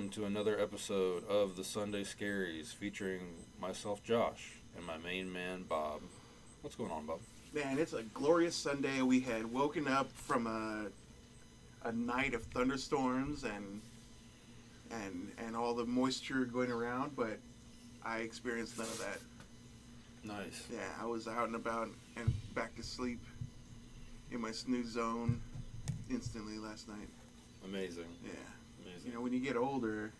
welcome to another episode of the Sunday Scaries featuring myself, Josh, and my main man, Bob. What's going on, Bob? Man, it's a glorious Sunday. We had woken up from a night of thunderstorms and all the moisture going around, but I experienced none of that. Nice. Yeah, I was out and about and back to sleep in my snooze zone instantly last night. Amazing. Yeah. Amazing. You know, when you get older,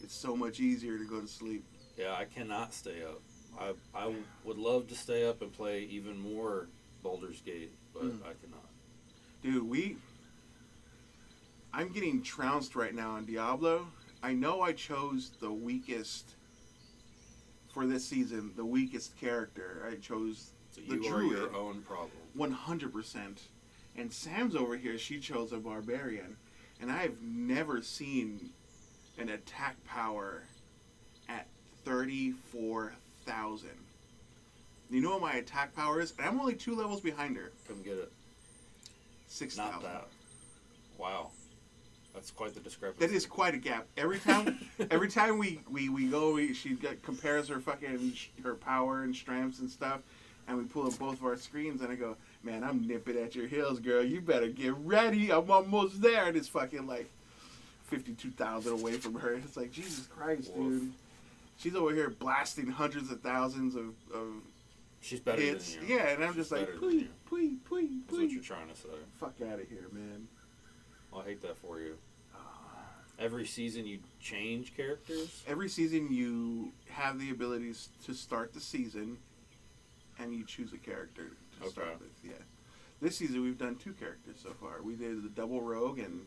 it's so much easier to go to sleep. Yeah, I cannot stay up. I would love to stay up and play even more Baldur's Gate, but I cannot. Dude, I'm getting trounced right now on Diablo. I know I chose the weakest for this season, the weakest character. I chose So the you are druid. your own problem. 100%. And Sam's over here, she chose a barbarian. And I've never seen an attack power at 34,000. You know what my attack power is? And I'm only 2 levels behind her. Come get it. 6,000. Not that. Wow. That's quite the discrepancy. That is quite a gap. Every time we go, compares her her power and strengths and stuff, and we pull up both of our screens, and I go, man, I'm nipping at your heels, girl. You better get ready. I'm almost there. And it's fucking like 52,000 away from her. It's like, Jesus Christ, dude. She's over here blasting hundreds of thousands of She's better hits. than you. Yeah, and I'm just She's like, better than please, you. please, please, That's what you're trying to say. fuck out of here, man. Well, I hate that for you. Every season you change characters? Every season you have the abilities to start the season, and you choose a character to start with. Yeah, this season we've done 2 characters so far. We did the double rogue, and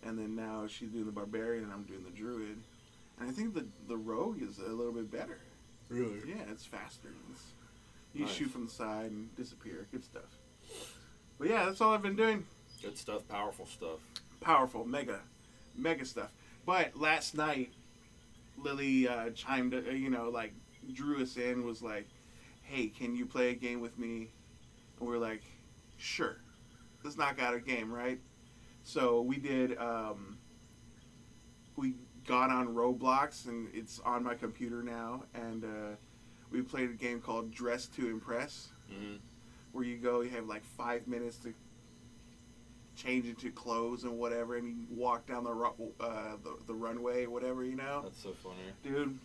then now she's doing the barbarian, and I'm doing the druid. And I think the rogue is a little bit better. Really? Yeah, it's faster. You Nice. shoot from the side and disappear. Good stuff. But yeah, that's all I've been doing. Good stuff, powerful stuff. Powerful, mega stuff. But last night, Lily chimed, drew us in, was like, hey, can you play a game with me? And we're like, sure. Let's knock out a game, right? So we did, we got on Roblox, and it's on my computer now, and we played a game called Dress to Impress, where you have like 5 minutes to change into clothes and whatever, and you walk down the runway or whatever, That's so funny. Dude,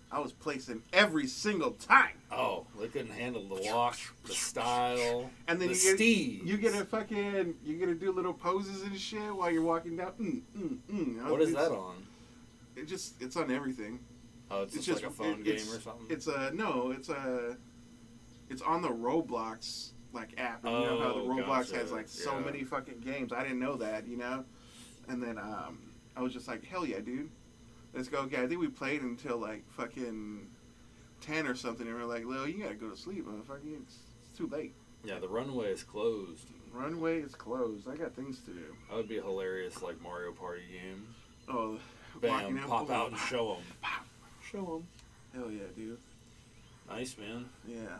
I was placing every single time. Oh, they couldn't handle the walk, the style, And then the you get to do little poses and shit while you're walking down. What is that on? It's on everything. Oh, it's just like a phone game or something? It's on the Roblox app. And you know how the Roblox gotcha. has so many fucking games. I didn't know that, And then I was just like, hell yeah, dude. Let's go. Okay, I think we played until fucking 10 or something, and we're like, Lil, you gotta go to sleep, motherfucker. It's too late. Yeah, the runway is closed. Runway is closed. I got things to do. That would be a hilarious Mario Party game. Oh, Bam, pop out and show them. Show them. Hell yeah, dude. Nice, man. Yeah.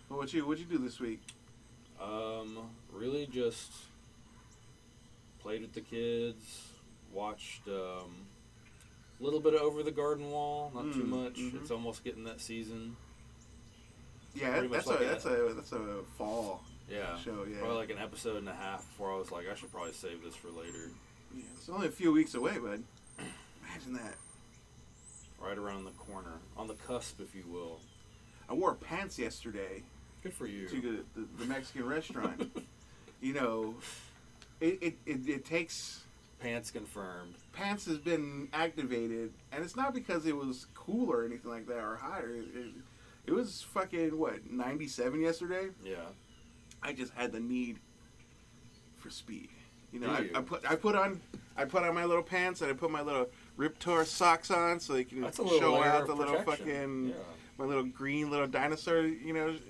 What'd you do this week? Really just played with the kids, watched a little bit of Over the Garden Wall, not too much. Mm-hmm. It's almost getting that season. Yeah, Pretty much that's a fall show. Yeah, Probably like an episode and a half before I was like, I should probably save this for later. Yeah, it's only a few weeks away, bud. Imagine that. Right around the corner, on the cusp, if you will. I wore pants yesterday. Good for you. To the Mexican restaurant. It takes... Pants confirmed. Pants has been activated, and it's not because it was cool or anything like that or hot. It was fucking, 97 yesterday? Yeah. I just had the need for speed. I I put on my little pants, and I put my little Rip Torn socks on so they can show out the little fucking my little green little dinosaur. Let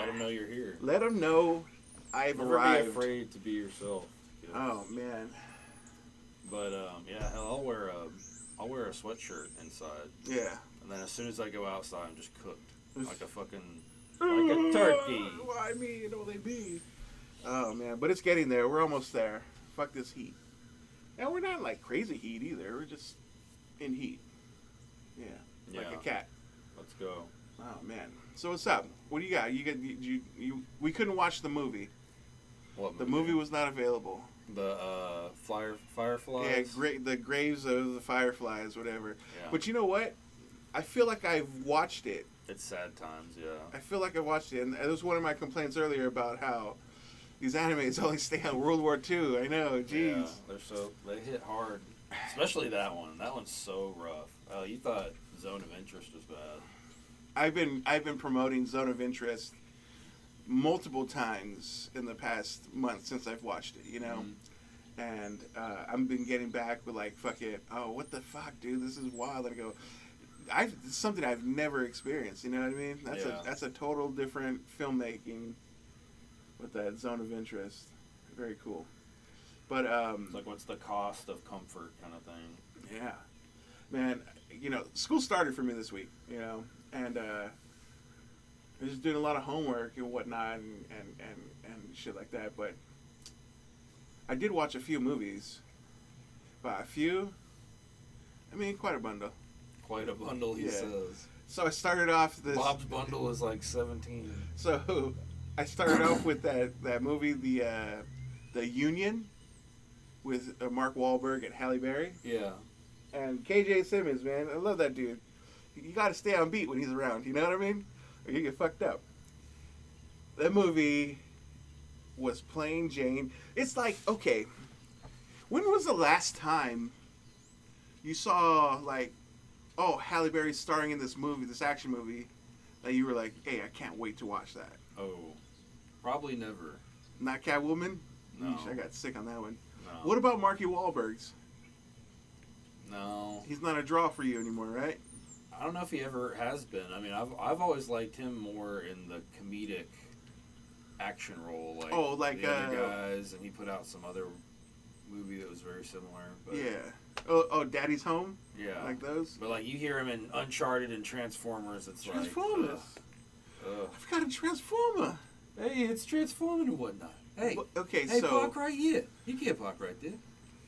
them know you're here. Let them know I've Never arrived. be afraid to be yourself. Kids. Oh man. But hell, I'll wear a sweatshirt inside. Yeah. And then as soon as I go outside, I'm just cooked like a turkey. Why me? They be. Oh man, but it's getting there. We're almost there. Fuck this heat. And we're not like crazy heat either. We're just in heat. Yeah, like a cat. Let's go. Oh man. So what's up? What do you got? You we couldn't watch the movie. What movie? The movie was not available. The Fireflies. Yeah, the graves of the fireflies, whatever. Yeah. But you know what? I feel like I've watched it. It's sad times, yeah. I feel like I watched it, and it was one of my complaints earlier about how these animes only stay on World War II. I know, jeez. Yeah, they hit hard, especially that one. That one's so rough. Oh, you thought Zone of Interest was bad. I've been promoting Zone of Interest multiple times in the past month since I've watched it. You know. And I've been getting back with like, fuck it, oh, what the fuck, dude, this is wild. And I go, it's something I've never experienced, you know what I mean? That's a total different filmmaking with that Zone of Interest. Very cool. But it's like, what's the cost of comfort kind of thing? Yeah, man. You know, school started for me this week. You know, and I was just doing a lot of homework and whatnot and shit like that. But I did watch a few movies. By a few, I mean quite a bundle. Quite a bundle, he says. So I started off this. Bob's bundle is like 17. So I started off with that movie, the Union, with Mark Wahlberg and Halle Berry. Yeah. And KJ Simmons, man, I love that dude. You got to stay on beat when he's around. You know what I mean? Or you get fucked up. That movie was plain Jane. It's like, okay, when was the last time you saw like, oh, Halle Berry's starring in this movie, this action movie, that you were like, hey, I can't wait to watch that? Oh, probably never. Not Catwoman? No. Yeesh, I got sick on that one. No. What about Marky Wahlberg's? No. He's not a draw for you anymore, right? I don't know if he ever has been. I mean, I've always liked him more in the comedic action role, like the other guys, and he put out some other movie that was very similar. But, yeah. Oh, Daddy's Home? Yeah. Like those? But like you hear him in Uncharted and Transformers, it's Transformers. Like, I've got a Transformer. Hey, it's transforming and whatnot. Hey, well, okay, hey, so park right here. You can't park right there.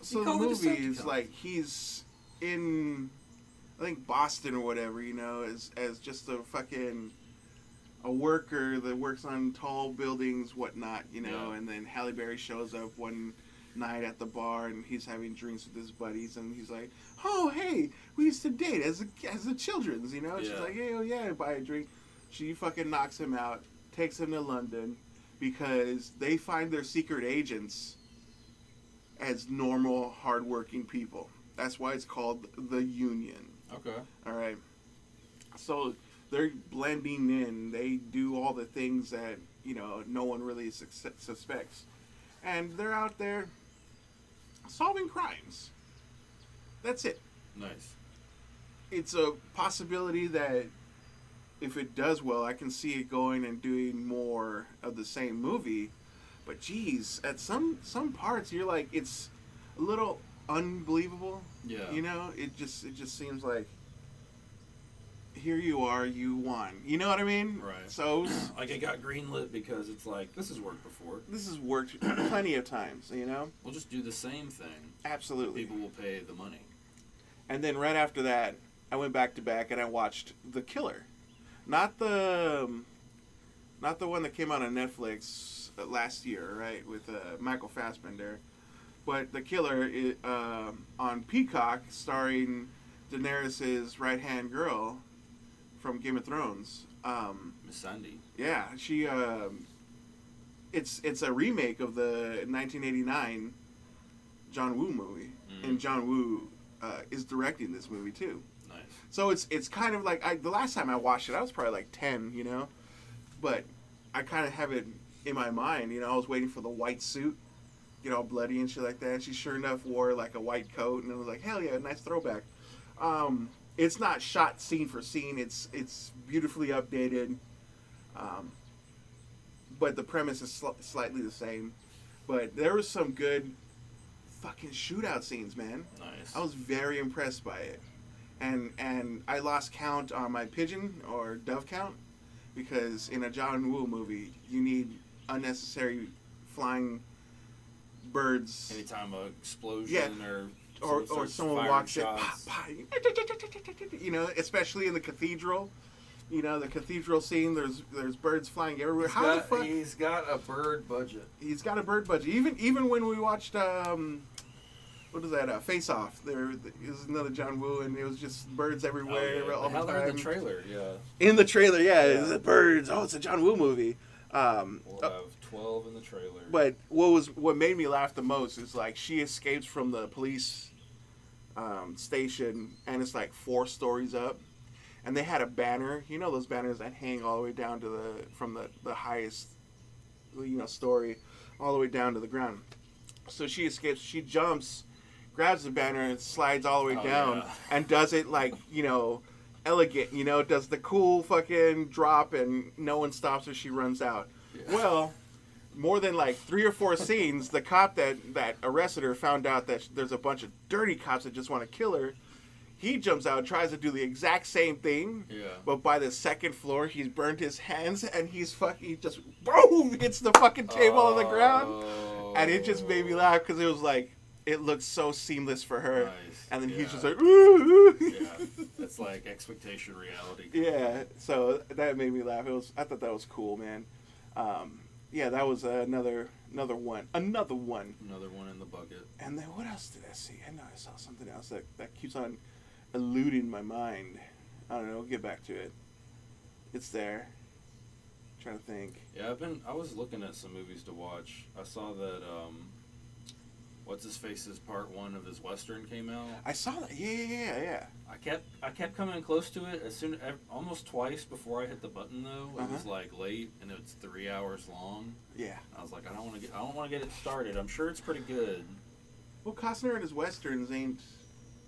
So the movie is like he's in, I think Boston or whatever, you know, as just a worker that works on tall buildings, whatnot, you know, and then Halle Berry shows up one night at the bar and he's having drinks with his buddies and he's like, oh, hey, we used to date as a children's, you know, and she's like, hey, oh yeah, buy a drink. She fucking knocks him out, takes him to London because they find their secret agents as normal, hardworking people. That's why it's called the Union. Okay. All right. So they're blending in. They do all the things that, you know, no one really suspects. And they're out there solving crimes. That's it. Nice. It's a possibility that if it does well, I can see it going and doing more of the same movie. But geez, at some parts you're like, it's a little unbelievable. Yeah. You know, it just seems like here you are, you won. You know what I mean? Right. So like it got greenlit because it's like this has worked before. This has worked plenty of times. You know. We'll just do the same thing. Absolutely. People will pay the money. And then right after that, I went back to back and I watched The Killer, not the one that came out on Netflix last year, right, with Michael Fassbender, but The Killer on Peacock, starring Daenerys' right-hand girl from Game of Thrones. Miss Sandy. Yeah, she. It's a remake of the 1989 John Woo movie, and John Woo is directing this movie too. Nice. So it's kind of like the last time I watched it, I was probably like 10, you know, but I kind of have it in my mind, you know. I was waiting for the white suit, get all bloody and shit like that. She sure enough wore like a white coat, and it was like, hell yeah, nice throwback. It's not shot scene for scene. It's beautifully updated, but the premise is slightly the same. But there was some good fucking shootout scenes, man. Nice. I was very impressed by it, and I lost count on my pigeon or dove count because in a John Woo movie you need unnecessary flying birds. Anytime a explosion or someone walks in, pop, pop, you know, especially in the cathedral. You know, the cathedral scene. There's birds flying everywhere. The fuck? He's got a bird budget. He's got a bird budget. Even when we watched what is that? Face Off. There is another John Woo, and it was just birds everywhere all the time. In the trailer, yeah. In the trailer, yeah. It's the birds. Oh, it's a John Woo movie. We'll have 12 in the trailer. But what made me laugh the most is like she escapes from the police station, and it's like 4 stories up, and they had a banner. You know those banners that hang all the way down to from the highest, story, all the way down to the ground. So she escapes. She jumps, grabs the banner, and slides all the way down, and does it like elegant. Does the cool fucking drop, and no one stops her. She runs out. Yeah. Well, more than like 3 or 4 scenes, the cop that arrested her found out that there's a bunch of dirty cops that just want to kill her. He jumps out and tries to do the exact same thing. Yeah. But by the 2nd floor, he's burned his hands, and he just boom hits the fucking table on the ground. And it just made me laugh because it was like, it looked so seamless for her. Nice. And then he's just like, ooh. Yeah. It's like expectation reality. Yeah. So that made me laugh. I thought that was cool, man. Yeah, that was another one. Another one in the bucket. And then what else did I see? I know I saw something else that keeps on eluding my mind. I don't know. We'll get back to it. It's there. I'm trying to think. Yeah, I was looking at some movies to watch. I saw that What's His Face's part 1 of his Western came out. I saw that. Yeah. I kept coming close to it almost twice before I hit the button though. It was like late and it's 3 hours long. Yeah. I was like, I don't want to get it started. I'm sure it's pretty good. Well, Costner and his Westerns ain't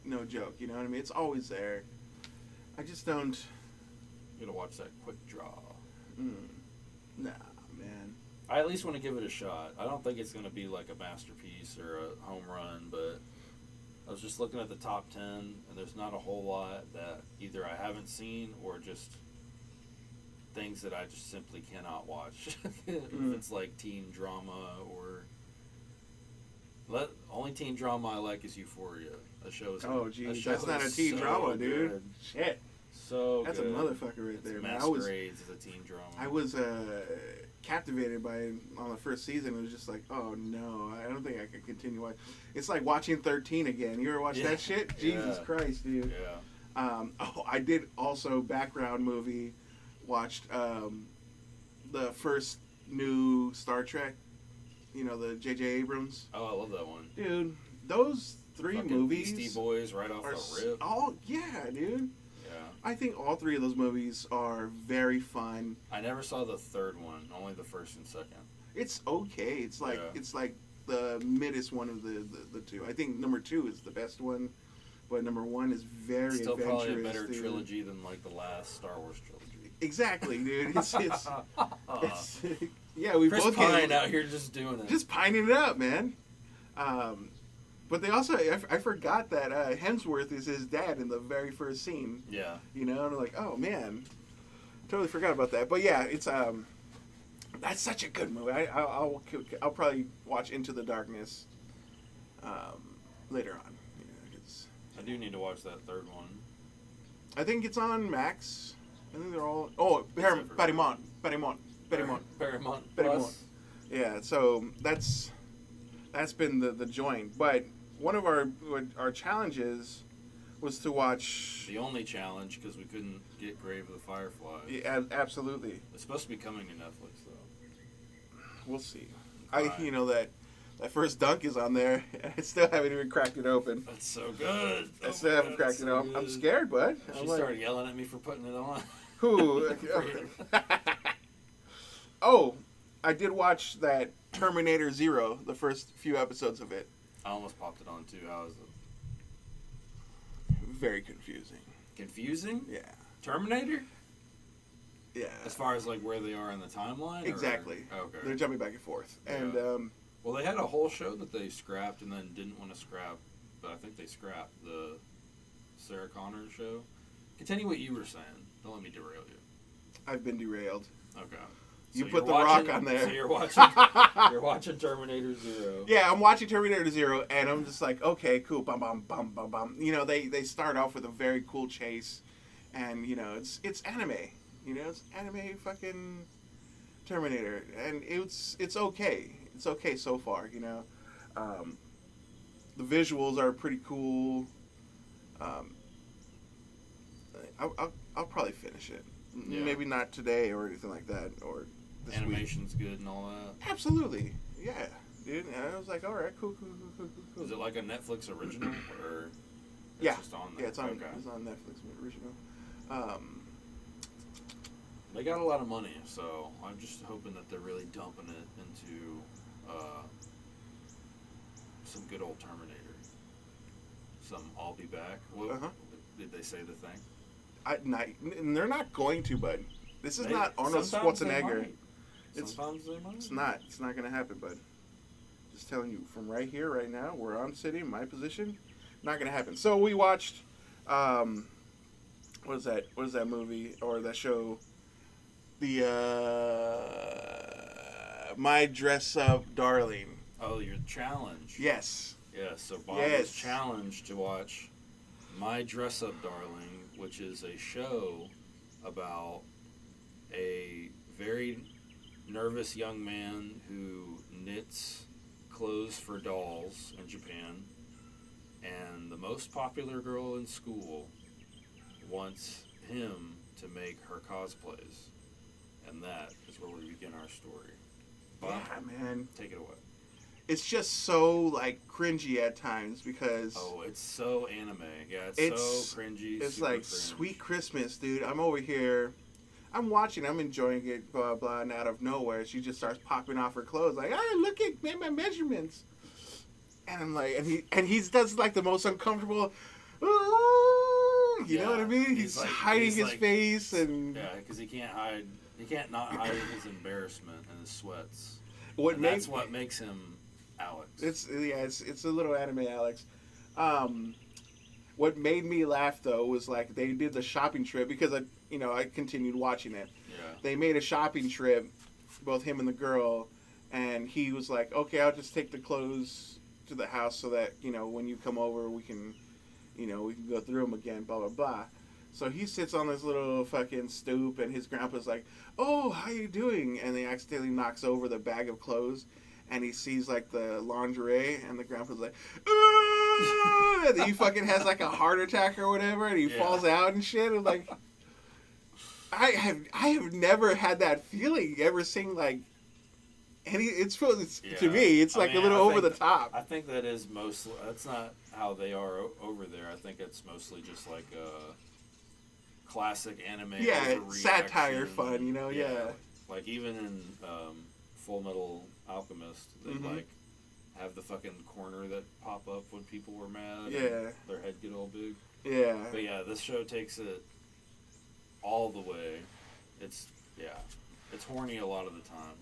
no joke. You know what I mean? It's always there. I just don't. You gotta watch that Quick Draw. Nah, man. I at least want to give it a shot. I don't think it's going to be like a masterpiece or a home run, but I was just looking at the top 10, and there's not a whole lot that either I haven't seen or just things that I just simply cannot watch. If it's like teen drama or... only teen drama I like is Euphoria. That show is... Oh, geez. That's not a teen drama, dude. Good. Shit. So that's good. a motherfucker right there, man. Masquerades as a teen drama. I was captivated by it on the first season. It was just like, oh no, I don't think I could continue watching. It's like watching 13 again. You ever watch that shit? Jesus Christ, dude. Yeah. I did also background movie. Watched the first new Star Trek. You know, the J.J. Abrams. Oh, I love that one, dude. Those 3 fucking movies, Beastie Boys, right off the rip. Oh yeah, dude. I think all 3 of those movies are very fun. I never saw the 3rd one, only the 1st and 2nd. It's okay. It's like the middest one of the 2. I think number 2 is the best one, but number 1 is very still adventurous. Probably a better trilogy than like the last Star Wars trilogy. Exactly, dude. It's yeah, we Chris both Pine out here just doing it, just pining it up, man. But they also, I forgot that Hemsworth is his dad in the very first scene. Yeah. You know, and I'm like, oh man, totally forgot about that. But yeah, it's that's such a good movie. I'll probably watch Into the Darkness later on. I do need to watch that 3rd one. I think it's on Max. I think they're all. Oh, Paramount. Yeah, so that's been the joint, but. One of our challenges was to watch... The only challenge, because we couldn't get Grave of the Fireflies. Yeah, absolutely. It's supposed to be coming to Netflix, though. We'll see. That first dunk is on there. I still haven't even cracked it open. That's so good. I still haven't cracked it open. I'm scared, bud. She started yelling at me for putting it on. Who? Oh, I did watch that Terminator Zero, the first few episodes of it. I almost popped it on too. How is it? Very confusing. Confusing? Yeah. Terminator? Yeah. As far as like where they are in the timeline? Exactly. Okay. They're jumping back and forth. Yeah. And well, they had a whole show that they scrapped and then didn't want to scrap, but I think they scrapped the Sarah Connor show. Continue what you were saying. Don't let me derail you. I've been derailed. Okay. You put The Rock on there. So you're watching Terminator 0. Yeah, I'm watching Terminator 0, and I'm just like, okay, cool, bum bum bum bum bum. You know, they start off with a very cool chase, and you know, it's anime. You know, it's anime fucking Terminator, and it's okay. It's okay so far. You know, the visuals are pretty cool. I'll probably finish it. Yeah. Maybe not today or anything like that, or this Animation's week. Good and all that. Absolutely, yeah, dude. And I was like, all right, cool. Is it like a Netflix original or? Yeah, just on there? Yeah, it's on Netflix original. They got a lot of money, so I'm just hoping that they're really dumping it into some good old Terminator. Some I'll Be Back. What, Did they say the thing? They're not going to, bud. This is not Arnold Schwarzenegger. Sometimes they might. It's not. It's not going to happen, bud. Just telling you from right here, right now, where I'm sitting, my position, not going to happen. So we watched, what is that? What is that movie or that show? The My Dress Up Darling. Oh, your challenge. Yes. Yeah. So Bob was challenged to watch My Dress Up Darling, which is a show about a very nervous young man who knits clothes for dolls in Japan, and the most popular girl in school wants him to make her cosplays, and that is where we begin our story. Bob, yeah, man. Take it away. It's just so, like, cringy at times because... Oh, it's so anime. Yeah, it's so cringy. It's like, Sweet Christmas, dude. I'm over here. I'm watching. I'm enjoying it, blah, blah, and out of nowhere, she just starts popping off her clothes. Like, look at my measurements. And I'm like... And he does, like, the most uncomfortable... You know what I mean? He's like, hiding his face and... Yeah, because he can't hide... He can't not hide his embarrassment and his sweats. That's what makes him... Alex. It's a little anime Alex. What made me laugh though was like they did the shopping trip because I continued watching it. Yeah. They made a shopping trip, both him and the girl, and he was like, "Okay, I'll just take the clothes to the house so that when you come over we can go through them again." Blah blah blah. So he sits on this little fucking stoop, and his grandpa's like, "Oh, how you doing?" And he accidentally knocks over the bag of clothes. And he sees, like, the lingerie, and the grandpa's like, "Ooh!" And he fucking has, like, a heart attack or whatever, and he falls out and shit. And, like, I have never had that feeling ever seeing, like, to me, it's, like, a little over the top. I think that is mostly, that's not how they are over there. I think it's mostly just, like, classic anime. Yeah, satire fun, yeah. Like, even in Full Metal Alchemist, they like have the fucking corner that pop up when people were mad. Yeah, and their head get all big. Yeah, but yeah, this show takes it all the way. It's horny a lot of the time.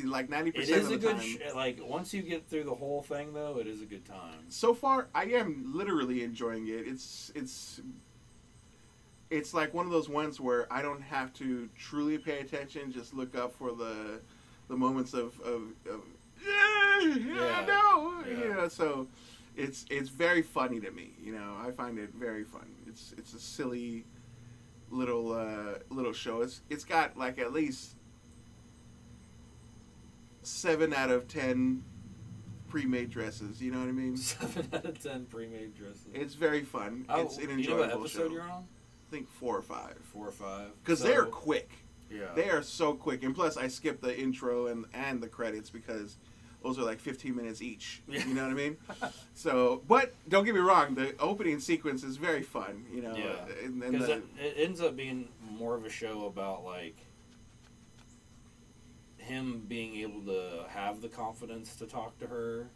Like 90% of the time. It is a good like once you get through the whole thing though, it is a good time. So far, I am literally enjoying it. It's like one of those ones where I don't have to truly pay attention. Just look up for the moments of so it's very funny to me. I find it very fun. It's a silly little show. It's got like at least 7 out of 10 pre-made dresses. You know what I mean? 7 out of 10 pre-made dresses. It's very fun. It's an enjoyable you know what episode show. You're on? I think 4 or 5. 4 or 5. Because they're quick. Yeah. They are so quick. And plus, I skipped the intro and the credits because those are like 15 minutes each. Yeah. You know what I mean? So, but don't get me wrong. The opening sequence is very fun. Yeah. Because it ends up being more of a show about, like, him being able to have the confidence to talk to her,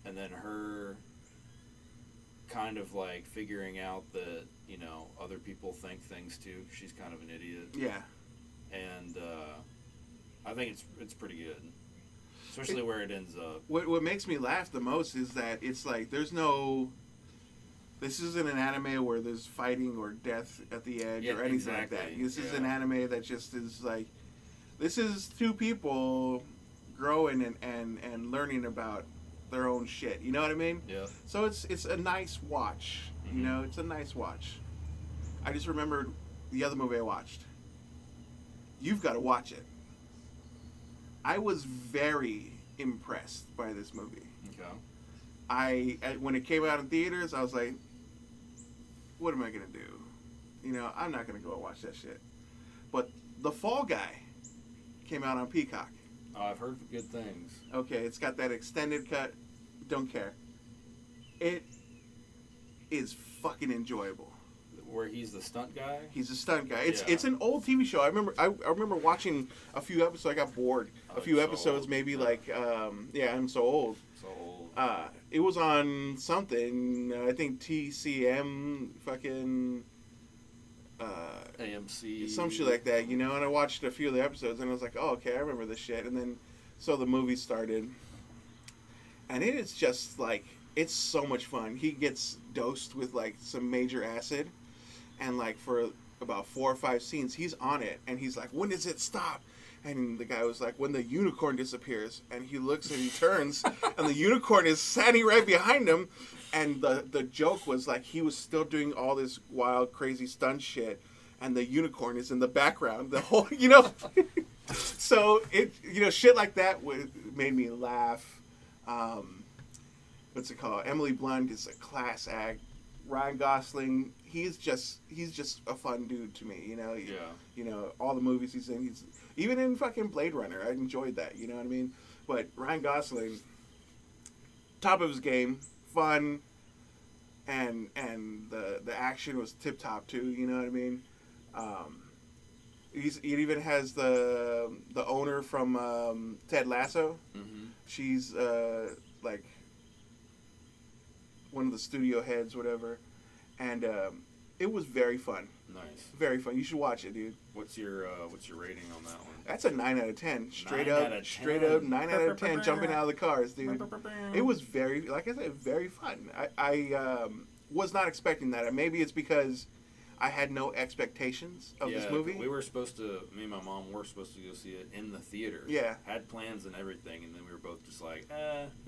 and then her kind of, like, figuring out that, other people think things too. She's kind of an idiot. Yeah. And I think it's pretty good, especially where it ends up. What makes me laugh the most is that it's like this isn't an anime where there's fighting or death at the edge or anything like that. This is an anime that just is like This is two people growing and learning about their own shit. You know what I mean? Yeah. So it's a nice watch. Mm-hmm. You know, it's a nice watch. I just remembered the other movie I watched. You've got to watch it. I was very impressed by this movie. Okay. When it came out in theaters, I was like, what am I going to do? You know, I'm not going to go watch that shit. But The Fall Guy came out on Peacock. Oh, I've heard good things. Okay, it's got that extended cut. Don't care. It is fucking enjoyable. Where he's the stunt guy? He's a stunt guy. It's an old TV show. I remember watching a few episodes. I got bored. A few episodes, so maybe I'm so old. So old. It was on something. I think TCM, fucking AMC, some shit like that. You know. And I watched a few of the episodes, and I was like, oh, okay, I remember this shit. And then so the movie started, and it is just like it's so much fun. He gets dosed with like some major acid. And, like, for about 4 or 5 scenes, he's on it. And he's like, when does it stop? And the guy was like, when the unicorn disappears. And he looks and he turns. And the unicorn is standing right behind him. And the joke was, like, he was still doing all this wild, crazy stunt shit. And the unicorn is in the background. The whole, you know. So, shit like that made me laugh. What's it called? Emily Blunt is a class act. Ryan Gosling, he's just a fun dude to me, you know. Yeah. You know, all the movies he's in, even in fucking Blade Runner, I enjoyed that, you know what I mean? But Ryan Gosling, top of his game, fun, and the action was tip top too, you know what I mean? It even has the owner from Ted Lasso. Mm-hmm. She's like one of the studio heads, whatever, and it was very fun. Nice. Very fun. You should watch it, dude. What's your rating on that one? That's a 9 out of 10. Straight up 9 out of 10. Jumping out of the cars, dude. It was very, like I said, very fun. I was not expecting that. Maybe it's because I had no expectations of this movie. Me and my mom were supposed to go see it in the theater. Yeah. Had plans and everything, and then we were both just like,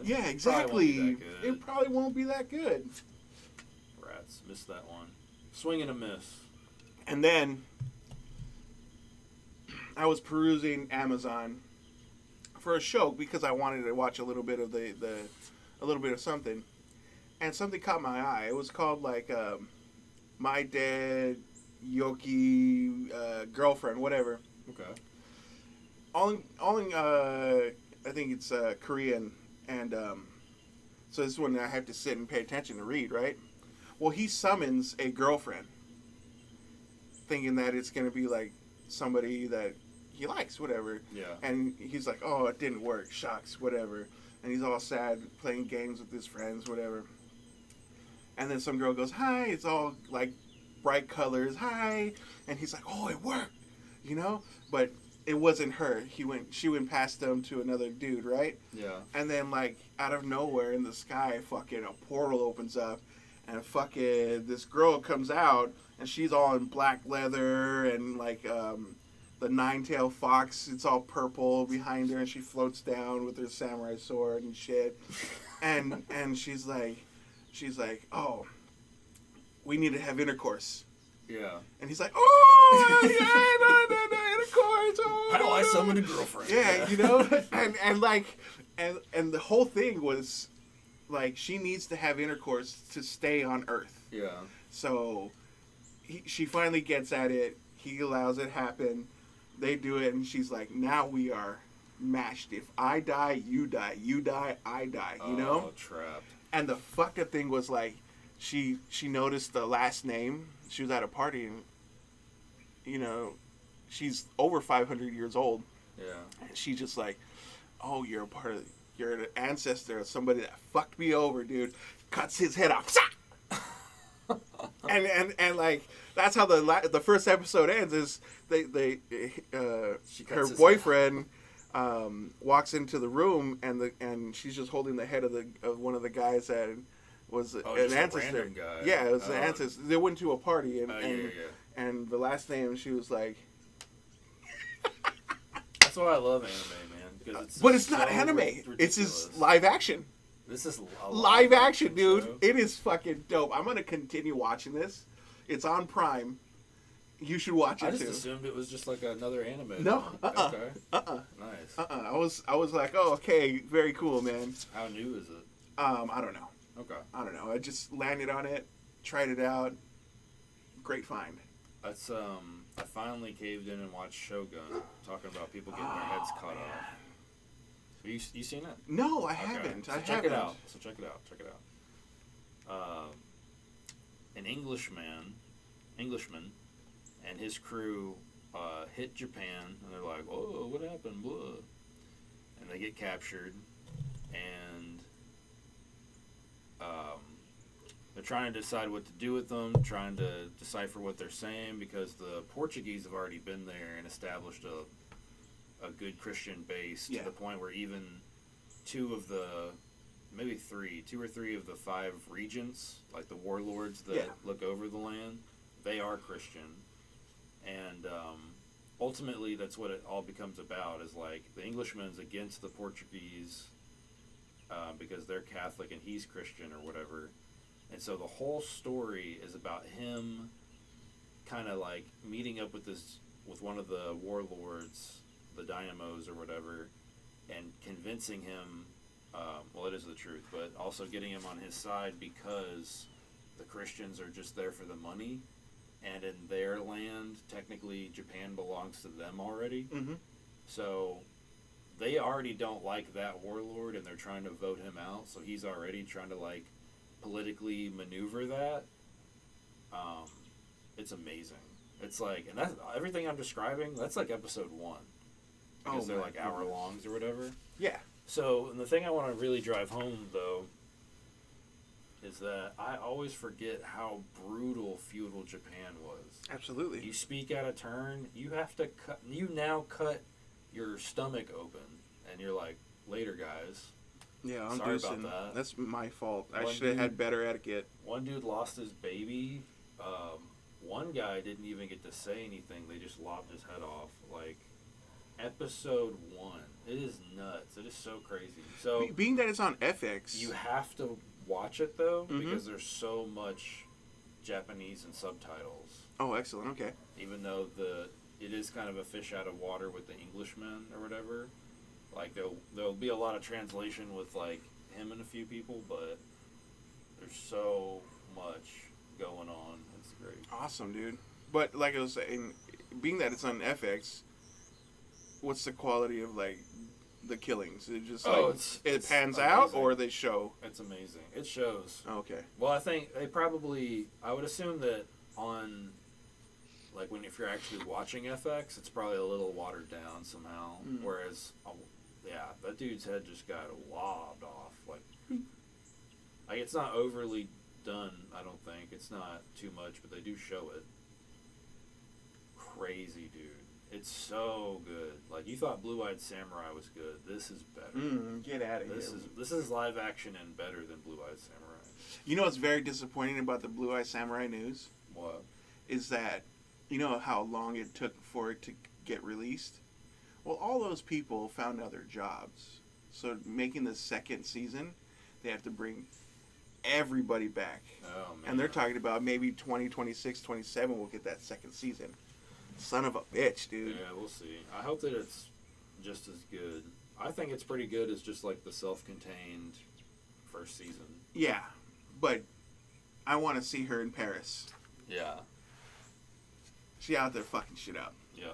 yeah, exactly. It probably won't be that good. Rats. Missed that one. Swing and a miss. And then I was perusing Amazon for a show because I wanted to watch a little bit of a little bit of something, and something caught my eye. It was called like My Dead Yoki Girlfriend, whatever. Okay. I think it's Korean, and so this is one I have to sit and pay attention to read, right? Well, he summons a girlfriend, thinking that it's going to be like somebody that he likes, whatever. Yeah. And he's like, oh, it didn't work, shucks, whatever. And he's all sad, playing games with his friends, whatever. And then some girl goes, hi, it's all like bright colors, hi. And he's like, oh, it worked, you know? But it wasn't her. She went past them to another dude, right? Yeah. And then like out of nowhere in the sky, fucking a portal opens up. And fucking this girl comes out, and she's all in black leather, and like the nine-tailed fox, it's all purple behind her, and she floats down with her samurai sword and shit. And she's like, oh, we need to have intercourse. Yeah. And he's like, oh, yeah, no, intercourse. Oh, how do I summon a girlfriend? Yeah, you know, and the whole thing was, like, she needs to have intercourse to stay on Earth. Yeah. So she finally gets at it. He allows it happen. They do it, and she's like, now we are matched. If I die, you die. You die, I die. You know? Oh, trapped. And the fucked up thing was, like, she noticed the last name. She was at a party, and, you know, she's over 500 years old. Yeah. And she's just like, oh, you're an ancestor of somebody that fucked me over, dude. Cuts his head off. and like that's how the first episode ends. Is her boyfriend walks into the room and she's just holding the head of one of the guys that was an ancestor. Guy. Yeah, it was an ancestor. They went to a party and and the last name she was like. That's why I love anime, man. Because but it's not anime. Ridiculous. It's just live action. This is a live action, dude. Show. It is fucking dope. I'm gonna continue watching this. It's on Prime. You should watch it too. I just assumed it was just like another anime. No. Okay. Nice. I was like, oh, okay, very cool, man. How new is it? I don't know. Okay. I don't know. I just landed on it, tried it out. Great find. That's I finally caved in and watched Shogun, talking about people getting their heads cut off. You seen it? No, I haven't. So check it out. Check it out. An Englishman, and his crew hit Japan, and they're like, "Oh, what happened?" Blah. And they get captured, and they're trying to decide what to do with them, trying to decipher what they're saying, because the Portuguese have already been there and established a good Christian base to the point where even two or three of the 5 regents, like the warlords that look over the land, they are Christian. And ultimately, that's what it all becomes about, is like the Englishman's against the Portuguese because they're Catholic and he's Christian or whatever. And so the whole story is about him kind of like meeting up with one of the warlords, the dynamos or whatever, and convincing him, well, it is the truth, but also getting him on his side because the Christians are just there for the money, and in their land, technically, Japan belongs to them already. Mm-hmm. So they already don't like that warlord, and they're trying to vote him out, so he's already trying to, like, politically maneuver that. It's amazing. It's like, and that's everything I'm describing, that's like episode 1. Because they're like hour longs or whatever. Yeah. So, and the thing I want to really drive home, though, is that I always forget how brutal feudal Japan was. Absolutely. You speak out of turn, you have to cut, you now cut your stomach open, and you're like, later, guys. Yeah, I'm sorry about that. That's my fault. I should have had better etiquette. One dude lost his baby. One guy didn't even get to say anything. They just lopped his head off. Like, episode 1. It is nuts. It is so crazy. So being that it's on FX, you have to watch it though, because there's so much Japanese and subtitles. Oh, excellent. Okay. Even though it is kind of a fish out of water with the Englishmen or whatever. Like there'll be a lot of translation with like him and a few people, but there's so much going on. It's great. Awesome, dude. But like I was saying, being that it's on FX, what's the quality of like the killings? Is it just like it pans out, or they show? It's amazing. It shows. Oh, okay. Well, I think they probably. I would assume that on, like if you're actually watching FX, it's probably a little watered down somehow. Whereas, that dude's head just got lobbed off. Like it's not overly done. I don't think it's not too much, but they do show it. Crazy, dude. It's so good. Like, you thought Blue-Eyed Samurai was good. This is better. Get out of here. This is live action and better than Blue-Eyed Samurai. You know what's very disappointing about the Blue-Eyed Samurai news? What? Is that, you know how long it took for it to get released? Well, all those people found other jobs. So making the second season, they have to bring everybody back. Oh, man. And they're talking about maybe 2026, 27 we'll get that second season. Son of a bitch, dude. Yeah, we'll see. I hope that it's just as good. I think it's pretty good as just like the self-contained first season. Yeah, but I want to see her in Paris. Yeah. She out there fucking shit up. Yeah.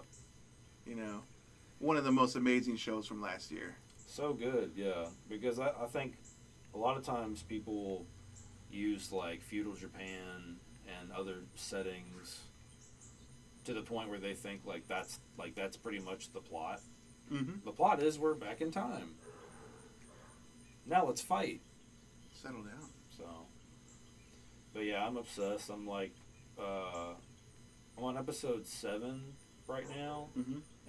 You know, one of the most amazing shows from last year. So good, yeah. Because I think a lot of times people use like feudal Japan and other settings to the point where they think that's pretty much the plot. Mm-hmm. The plot is we're back in time. Now let's fight. Settle down. So, but yeah, I'm obsessed. I'm like, I'm on episode 7 right now,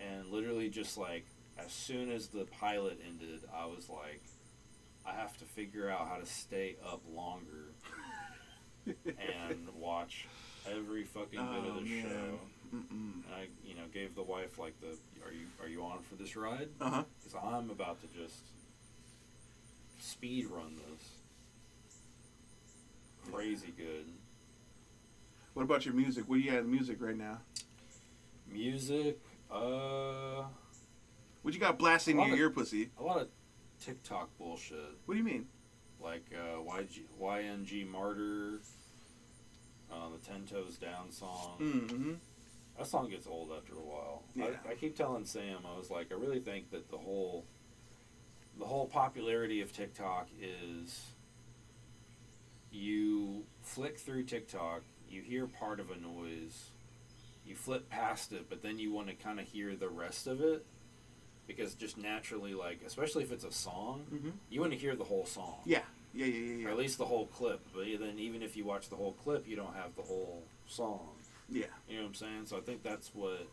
and literally just like as soon as the pilot ended, I was like, I have to figure out how to stay up longer and watch every fucking bit of the show. Mm-mm. And I, gave the wife like are you on for this ride? Uh-huh. Because I'm about to just speed run this. Crazy good. What about your music? What do you have in music right now? Music, what you got blasting in your ear, pussy? A lot of TikTok bullshit. What do you mean? Like YNG Martyr, the 10 Toes Down song. Mm-hmm. That song gets old after a while. Yeah. I keep telling Sam, I was like, I really think that the whole popularity of TikTok is you flick through TikTok, you hear part of a noise, you flip past it, but then you want to kind of hear the rest of it. Because just naturally, like, especially if it's a song, you want to hear the whole song. Yeah. Or at least the whole clip. But then even if you watch the whole clip, you don't have the whole song. Yeah. You know what I'm saying? So I think that's what...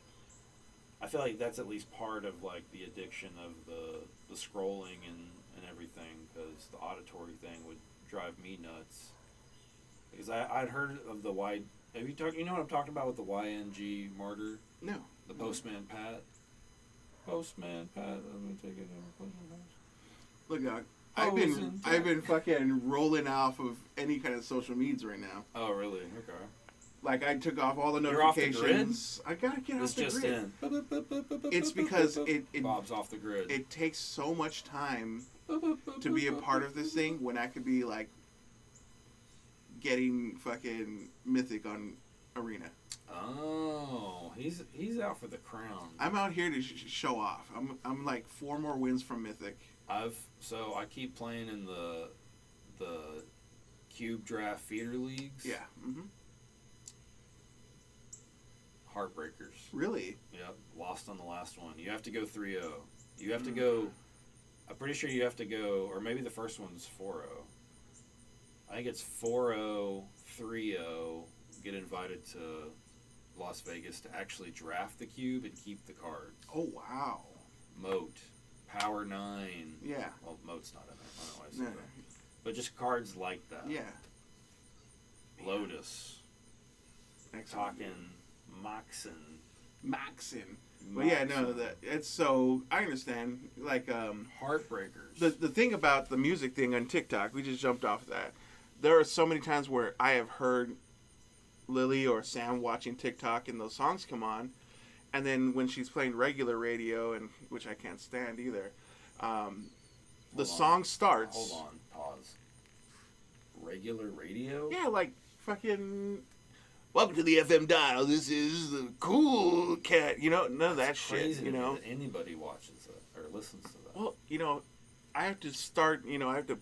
I feel like that's at least part of, like, the addiction of the scrolling and everything. Because the auditory thing would drive me nuts. Because I'd heard of the Have you talked... You know what I'm talking about with the YNG Martyr? No. The Postman Pat? Postman Pat, let me take it in. Look, Doc, I've been fucking rolling off of any kind of social medias right now. Oh, really? Okay. Like, I took off all the notifications. You're off the grid? I gotta get it's off the just grid. In. It's because it Bob's off the grid. It takes so much time to be a part of this thing when I could be like getting fucking Mythic on Arena. Oh, he's out for the crown. I'm out here to show off. I'm like 4 more wins from Mythic. I keep playing in the Cube Draft feeder leagues. Yeah. Mm-hmm. Heartbreakers. Really? Yep. Lost on the last one. You have to go 3-0. You have to go. I'm pretty sure you have to go, or maybe the first one's 4-0. I think it's 4-0, 3-0. Get invited to Las Vegas to actually draft the cube and keep the cards. Oh, wow. Moat. Power 9. Yeah. Well, Moat's not in there. I don't know why I said that. But just cards like that. Yeah. Lotus. Talking Moxen. Well, yeah, no, it's so, I understand, like, Heartbreakers. The thing about the music thing on TikTok, we just jumped off that. There are so many times where I have heard Lily or Sam watching TikTok and those songs come on, and then when she's playing regular radio, and which I can't stand either, the song starts. Hold on, pause. Regular radio? Yeah, like fucking welcome to the FM dial. This is the cool cat. You know, none of that shit. You know, that anybody watches it or listens to that. Well, you know, I have to start. You know, I have to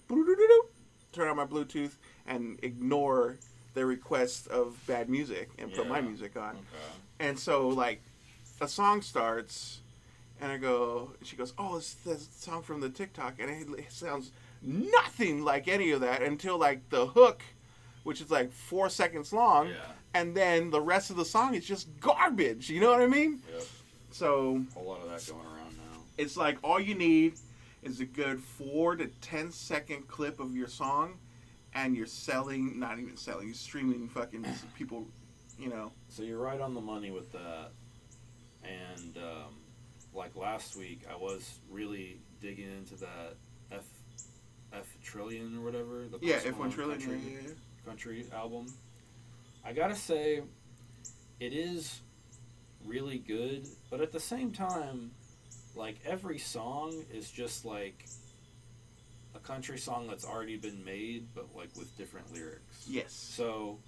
turn on my Bluetooth and ignore the request of bad music and put my music on. Okay. And so, like, a song starts, and I go, she goes, oh, it's the song from the TikTok, and it sounds nothing like any of that until, like, the hook, which is, like, 4 seconds long, and then the rest of the song is just garbage, you know what I mean? Yep. So... a whole lot of that going around now. It's like, all you need is a good 4 to 10 second clip of your song, and you're selling, not even selling, you're streaming fucking people, you know. So you're right on the money with that. And, like last week, I was really digging into that F Trillion or whatever. The F1 Trillion, country album. I gotta say, it is really good, but at the same time, like, every song is just like a country song that's already been made, but like with different lyrics. Yes. So,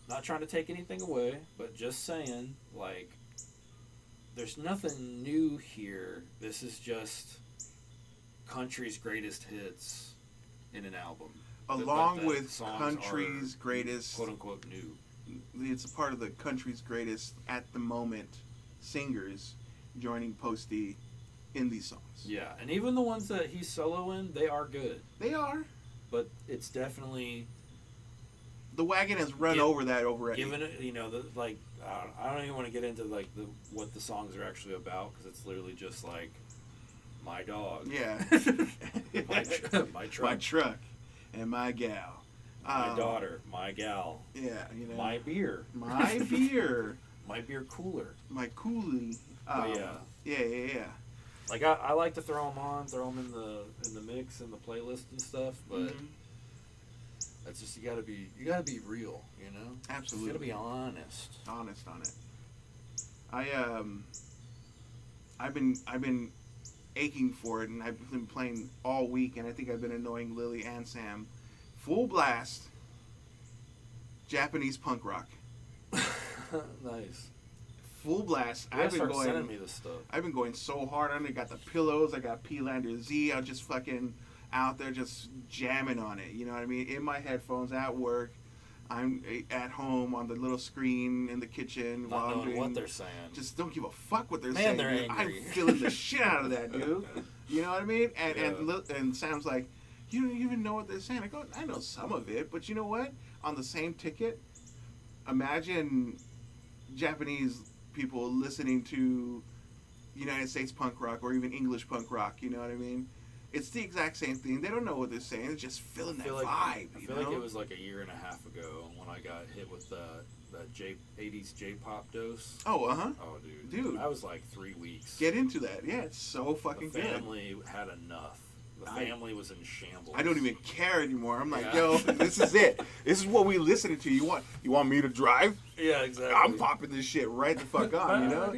not trying to take anything away, but just saying, like, there's nothing new here. This is just country's greatest hits in an album. Along with country's greatest, quote unquote, new. It's a part of the country's greatest at the moment singers joining Posty in these songs. Yeah, and even the ones that he's soloing, they are good. They are. But it's definitely... the wagon has run over that already. Given it, you know, I don't even want to get into, like, what the songs are actually about, because it's literally just, like, my dog. Yeah. my truck. My truck. And my gal. My daughter. My gal. Yeah, you know. My beer. My beer. My beer cooler. My coolie. Yeah. Yeah. Like I like to throw them on, throw them in the mix and the playlist and stuff, but that's just you gotta be real, you know. Absolutely. You gotta be honest. Honest on it. I've been aching for it, and I've been playing all week, and I think I've been annoying Lily and Sam. Full blast. Japanese punk rock. Nice. Full blast. I've been sending me this stuff. I've been going so hard on it. I got the pillows. I got P-Lander Z. I'm just fucking out there just jamming on it. You know what I mean? In my headphones, at work. I'm at home on the little screen in the kitchen. Not knowing what they're saying. Just don't give a fuck what they're saying. They're angry. I'm feeling the shit out of that, dude. You know what I mean? And Sam's like, you don't even know what they're saying. I go, I know some of it, but you know what? On the same ticket, imagine Japanese people listening to United States punk rock or even English punk rock. You know what I mean? It's the exact same thing. They don't know what they're saying. It's just feeling that vibe. I feel like it was like a year and a half ago when I got hit with the 80s J-pop dose. Oh, uh-huh. Oh, dude. I was like 3 weeks. Get into that. Yeah, it's so fucking good. The family had enough. The family was in shambles. I don't even care anymore. I'm like, yo, this is it. This is what we listening to. You want me to drive? Yeah, exactly. I'm popping this shit right the fuck on, you know?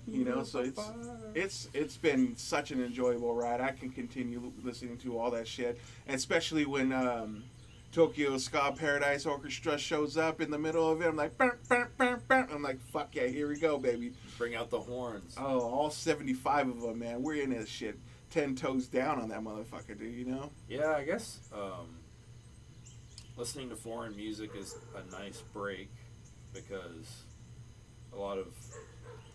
You know, so it's been such an enjoyable ride. I can continue listening to all that shit, and especially when Tokyo Ska Paradise Orchestra shows up in the middle of it. I'm like, burr, burr, burr, burr. I'm like, fuck yeah, here we go, baby. Bring out the horns. Oh, all 75 of them, man. We're in this shit. 10 toes down on that motherfucker, dude, you know? Yeah, I guess listening to foreign music is a nice break because a lot of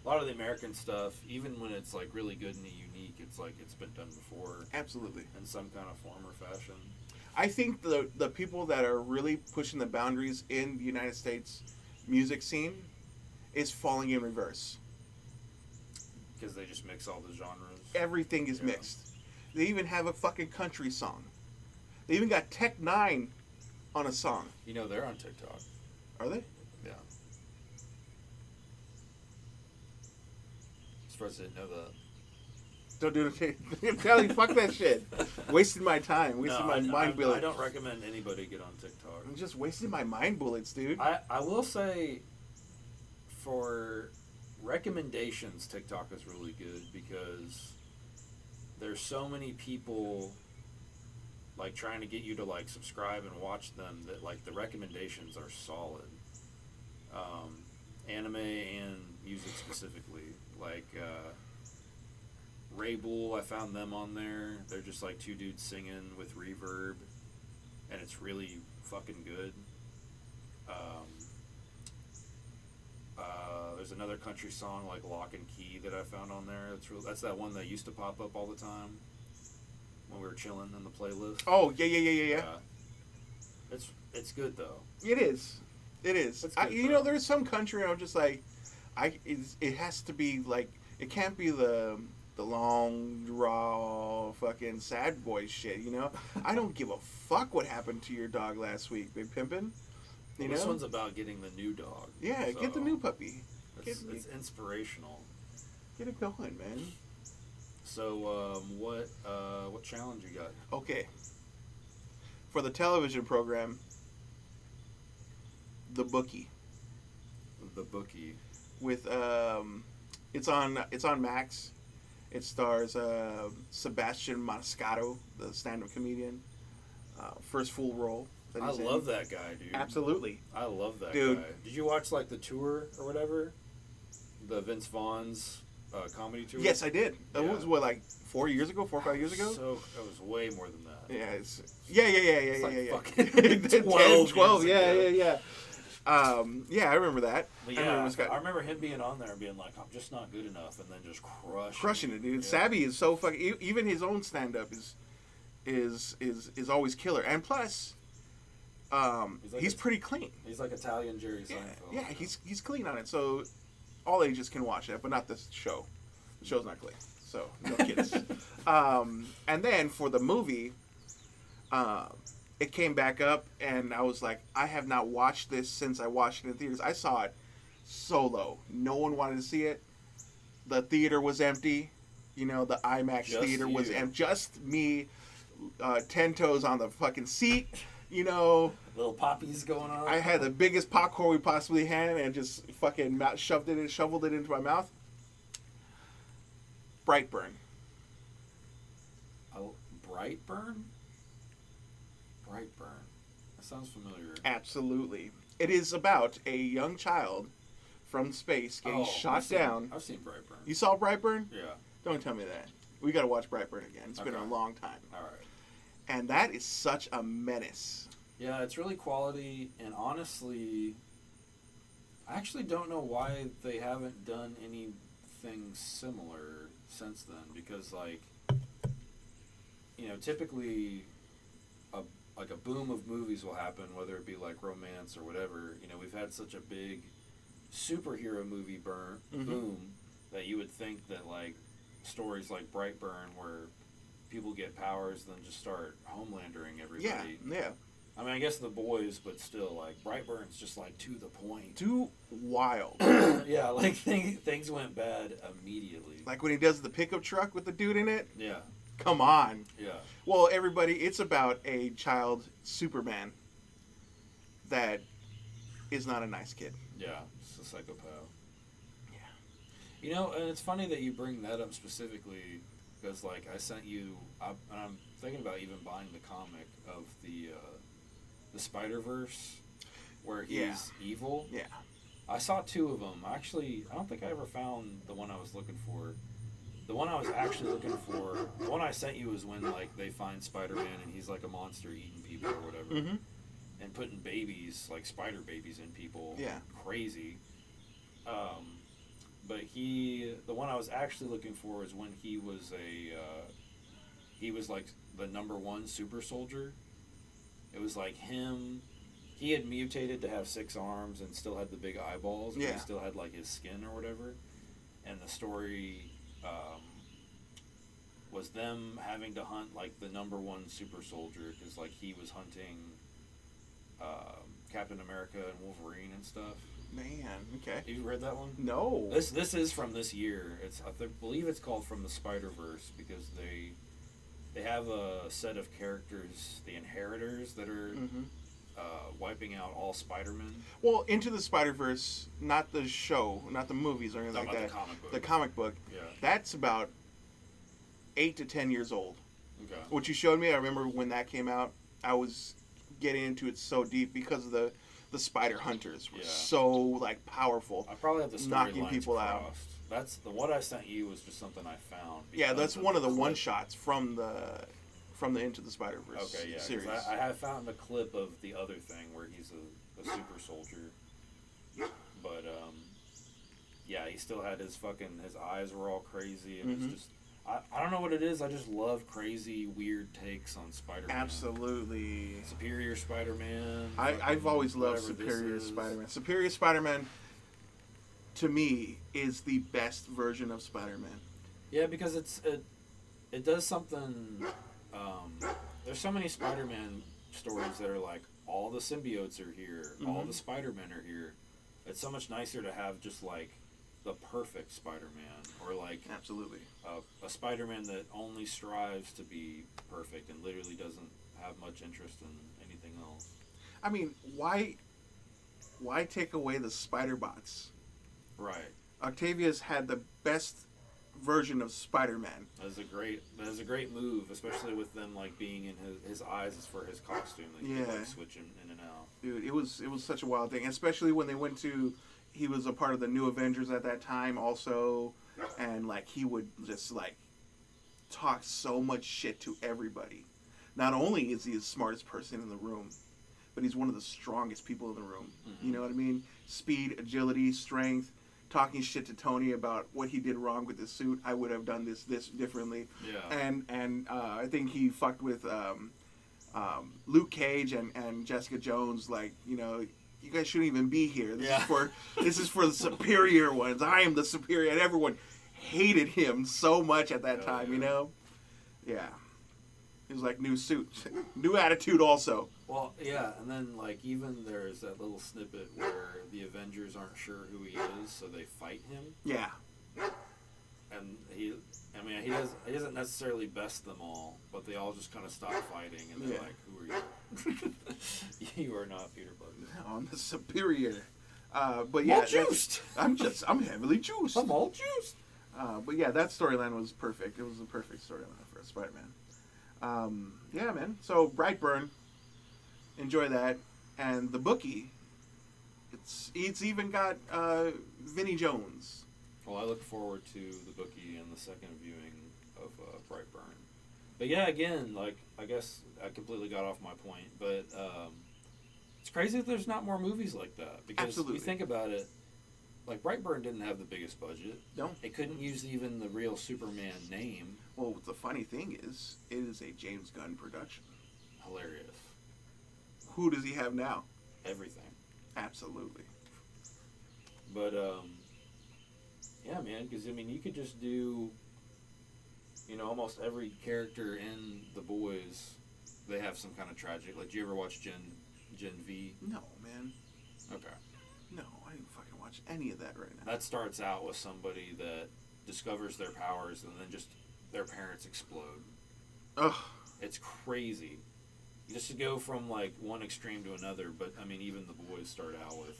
the American stuff, even when it's like really good and unique, it's like it's been done before. Absolutely. In some kind of form or fashion. I think the people that are really pushing the boundaries in the United States music scene is falling in reverse. Because they just mix all the genres. Everything is mixed. They even have a fucking country song. They even got Tech 9 on a song. You know, they're on TikTok. Are they? Yeah. As far as I didn't know that. Don't do it. Tell you, fuck that shit. Wasting my time. Wasting my mind bullets. I don't recommend anybody get on TikTok. I'm just wasting my mind bullets, dude. I will say, for recommendations, TikTok is really good because there's so many people like trying to get you to like subscribe and watch them that like the recommendations are solid. Anime and music specifically, like Ray Bull, I found them on there. They're just like two dudes singing with reverb, and it's really fucking good. There's another country song like Lock and Key that I found on there. That's that one that used to pop up all the time when we were chilling in the playlist. Oh yeah. It's good though. It is. You know, there's some country I'm just like, it has to be like, it can't be the long draw fucking sad boy shit. You know, I don't give a fuck what happened to your dog last week, Big Pimpin'. Well, this one's about getting the new dog. Yeah, so get the new puppy. It's inspirational. Get it going, man. So, what challenge you got? Okay. For the television program, The Bookie. The Bookie. With it's on Max. It stars Sebastian Maniscalco, the stand-up comedian. First full role. I love that guy, dude. Absolutely. I love that guy. Did you watch like the tour or whatever? The Vince Vaughn's comedy tour? Yes, I did. That was what, like 4 years ago, 4 or 5 years ago? So that was way more than that. Yeah, Fucking 12, yeah. I remember that. I remember him being on there and being like, I'm just not good enough, and then just crushing it, dude. Yeah. Savvy is so fucking. Even his own stand-up is always killer, and plus, he's pretty clean. He's like Italian Jerry Seinfeld. Yeah, he's clean on it, so all ages can watch it, but not this show. The show's not clean, so no kids. And then for the movie, it came back up, and I was like, I have not watched this since I watched it in theaters. I saw it Solo. No one wanted to see it. The theater was empty. You know, the IMAX theater was empty. Just me, 10 toes on the fucking seat. You know, little poppies going on. I had the biggest popcorn we possibly had and just fucking shoveled it into my mouth. Brightburn. Oh, Brightburn? Brightburn. That sounds familiar. Absolutely. It is about a young child from space getting shot down. I've seen Brightburn. You saw Brightburn? Yeah. Don't tell me that. We got to watch Brightburn again. It's been a long time. All right. And that is such a menace. Yeah, it's really quality, and honestly, I actually don't know why they haven't done anything similar since then, because, like, you know, typically a boom of movies will happen, whether it be, like, romance or whatever. You know, we've had such a big superhero movie boom that you would think that, like, stories like Brightburn, where people get powers, then just start homelandering everybody. Yeah. I mean, I guess The Boys, but still, like, Brightburn's just, like, to the point. Too wild. Yeah, like, things went bad immediately. Like when he does the pickup truck with the dude in it? Yeah. Come on. Yeah. Well, everybody, it's about a child Superman that is not a nice kid. Yeah, it's a psychopath. Yeah. You know, and it's funny that you bring that up specifically, because, like, I sent you, and I'm thinking about even buying the comic of the Spider-Verse, where he's evil. Yeah. I saw 2 of them. Actually, I don't think I ever found the one I was looking for. The one I was actually looking for, the one I sent you, is when, like, they find Spider-Man and he's, like, a monster eating people or whatever. Mm-hmm. And putting babies, like spider babies, in people. Yeah. Crazy. But the one I was actually looking for is when he was he was like the #1 super soldier. It was like him. He had mutated to have 6 arms and still had the big eyeballs, but he still had, like, his skin or whatever. And the story was them having to hunt, like, the #1 super soldier, because, like, he was hunting Captain America and Wolverine and stuff. Man, okay. You read that one? No. This is from this year. I believe it's called From the Spider-Verse, because they have a set of characters, the Inheritors, that are wiping out all Spider-Men. Well, Into the Spider-Verse, not the show, not the movies or anything like that. The comic book. The comic book. Yeah. That's about 8 to 10 years old. Okay. What you showed me, I remember when that came out, I was getting into it so deep because of the spider hunters were so, like, powerful. I probably have the knocking people crossed. out. That's the what I sent you was just something I found. Yeah, that's one of the one shots from the Into the Spider-Verse series. I have found a clip of the other thing where he's a super soldier, but yeah, he still had his eyes were all crazy. It was just I don't know what it is. I just love crazy, weird takes on Spider-Man. Absolutely. Superior Spider-Man. I've always loved Superior Spider-Man. Superior Spider-Man, to me, is the best version of Spider-Man. Yeah, because it does something. There's so many Spider-Man stories that are like, all the symbiotes are here, all the Spider-Men are here. It's so much nicer to have just, like, the perfect Spider-Man, or, like, absolutely a Spider-Man that only strives to be perfect and literally doesn't have much interest in anything else. I mean, why take away the spider bots? Right. Octavius had the best version of Spider-Man. That is a great move, especially with them, like, being in his eyes is for his costume. Like, like, switching in and out. Dude, it was such a wild thing, especially when they went to. He was a part of the New Avengers at that time also, and, like, he would just, like, talk so much shit to everybody. Not only is he the smartest person in the room, but he's one of the strongest people in the room. You know what I mean? Speed, agility, strength, talking shit to Tony about what he did wrong with his suit. I would have done this differently. Yeah. And I think he fucked with Luke Cage and Jessica Jones, like, you know, you guys shouldn't even be here. This is for the superior ones. I am the superior. And everyone hated him so much at that time, you know? Yeah. It was like new suit. New attitude also. Well, yeah, and then like even there's that little snippet where the Avengers aren't sure who he is, so they fight him. Yeah. And he doesn't necessarily best them all, but they all just kind of stop fighting, and they're like, "Who are you? You are not Peter Parker. I'm the superior." But yeah, I'm heavily juiced. I'm all juiced. But yeah, that storyline was perfect. It was the perfect storyline for Spider-Man. Yeah, man. So Brightburn, enjoy that, and the bookie. It's even got Vinnie Jones. Well, I look forward to the bookie and the second viewing of Brightburn. But yeah, again, like I guess I completely got off my point, but it's crazy that there's not more movies like that because Absolutely. You think about it. Like, Brightburn didn't have the biggest budget. No. It couldn't use even the real Superman name. Well, the funny thing is, it is a James Gunn production. Hilarious. Who does he have now? Everything. Absolutely. But, yeah, man, because, I mean, you could just do, you know, almost every character in The Boys, they have some kind of tragic. Like, do you ever watch Gen V? No, man. Okay. No, I didn't fucking watch any of that right now. That starts out with somebody that discovers their powers and then just their parents explode. Ugh. It's crazy. Just to go from like one extreme to another, but I mean, even The Boys start out with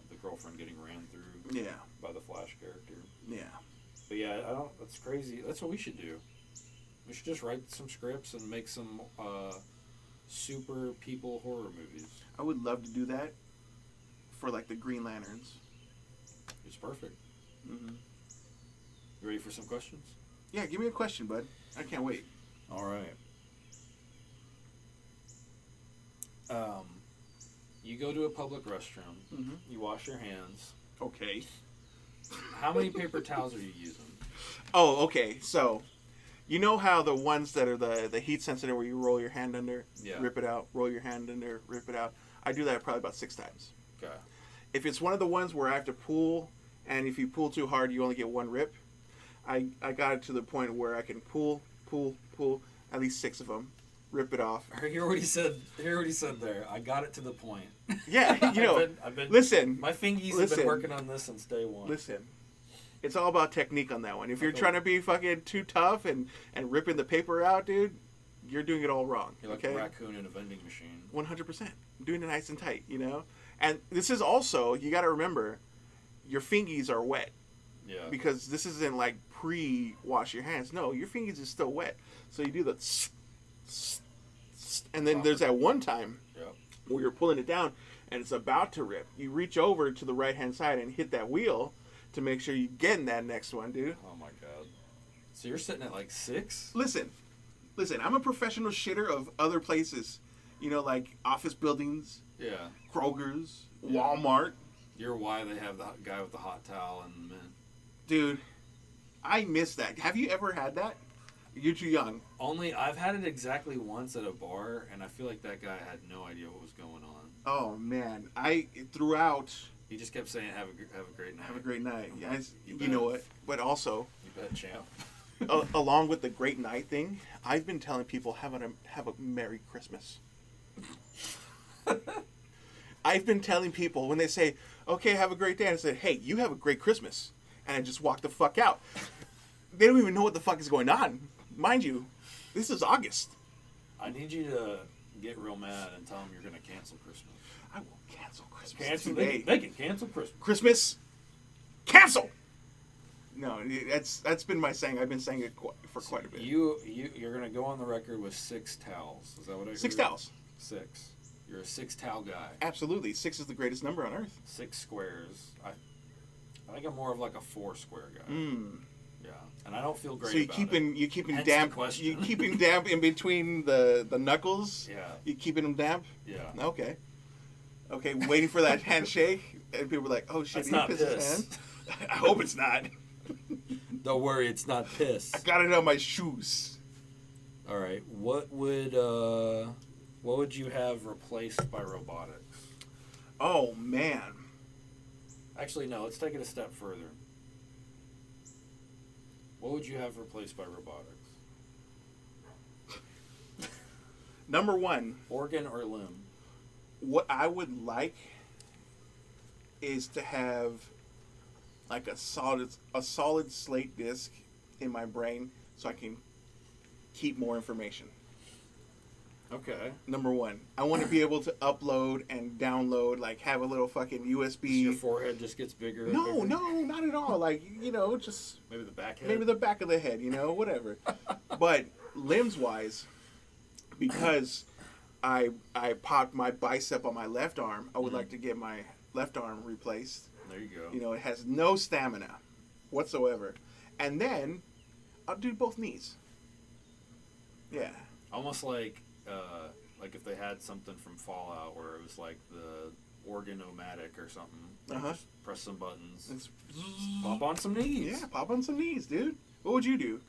the girlfriend getting ran through. Yeah. By the Flash character. Yeah. But yeah, that's crazy. That's what we should do. We should just write some scripts and make some super people horror movies. I would love to do that. For like the Green Lanterns. It's perfect. Mm-hmm. You ready for some questions? Yeah, give me a question, bud. I can't wait. All right. You go to a public restroom. Mm-hmm. You wash your hands. Okay. How many paper towels are you using? Oh, okay. So, you know how the ones that are the heat sensitive where you roll your hand under, rip it out, roll your hand under, rip it out. I do that probably about 6 times. Okay. If it's one of the ones where I have to pull, and if you pull too hard, you only get one rip, I got it to the point where I can pull, at least 6 of them, rip it off. Hear what he said there. I got it to the point. Yeah, you know, I've been listen. My fingies have been working on this since day one. Listen, it's all about technique on that one. If you're trying to be fucking too tough and ripping the paper out, dude, you're doing it all wrong. You're like a raccoon in a vending machine. 100%. Doing it nice and tight, you know? And this is also, you got to remember, your fingies are wet. Yeah. Because this isn't like pre-wash your hands. No, your fingies is still wet. So you do the and then there's that one time where you're pulling it down and it's about to rip. You reach over to the right-hand side and hit that wheel to make sure you get in that next one, dude. Oh, my God. So you're sitting at like 6? Listen, I'm a professional shitter of other places. You know, like office buildings. Yeah. Kroger's, Walmart. You're why they have the guy with the hot towel and the men. Dude, I miss that. Have you ever had that? You're too young. Only I've had it exactly once at a bar, and I feel like that guy had no idea what was going on. Oh man, throughout. He just kept saying, "Have a great night." Have a great night. Yes, you know what? But also, you bet, champ. Along with the great night thing, I've been telling people have a Merry Christmas. I've been telling people when they say, "Okay, have a great day," and I say, "Hey, you have a great Christmas," and I just walk the fuck out. They don't even know what the fuck is going on. Mind you, this is August. I need you to get real mad and tell them you're going to cancel Christmas. I will cancel Christmas today. They can cancel Christmas. Christmas, cancel. No, that's been my saying. I've been saying it for quite a bit. You're going to go on the record with 6 towels. Is that what I heard? 6 towels. 6. You're a 6 towel guy. Absolutely. 6 is the greatest number on earth. 6 squares. I think I'm more of like a 4 square guy. Yeah, and I don't feel great. So you keeping damp. You keeping damp in between the knuckles. Yeah. You keeping them damp. Yeah. Okay. Waiting for that handshake, and people are like, "Oh shit, he pissed his hand." I hope it's not. Don't worry, it's not piss. I got it on my shoes. All right, what would you have replaced by robotics? Oh man. Actually, no. Let's take it a step further. What would you have replaced by robotics? Number one. Organ or limb? What I would like is to have like a solid slate disk in my brain so I can keep more information. Okay. Number one, I want to be able to upload and download, like have a little fucking USB. So your forehead just gets bigger. No, not at all. Like, just maybe the back head. Maybe the back of the head. Whatever. But limbs wise, because I popped my bicep on my left arm, I would like to get my left arm replaced. There you go. It has no stamina whatsoever, and then I'll do both knees. Yeah. Almost like if they had something from Fallout where it was like the organomatic or something. Just press some buttons. Pop on some knees. Yeah, pop on some knees, dude. What would you do?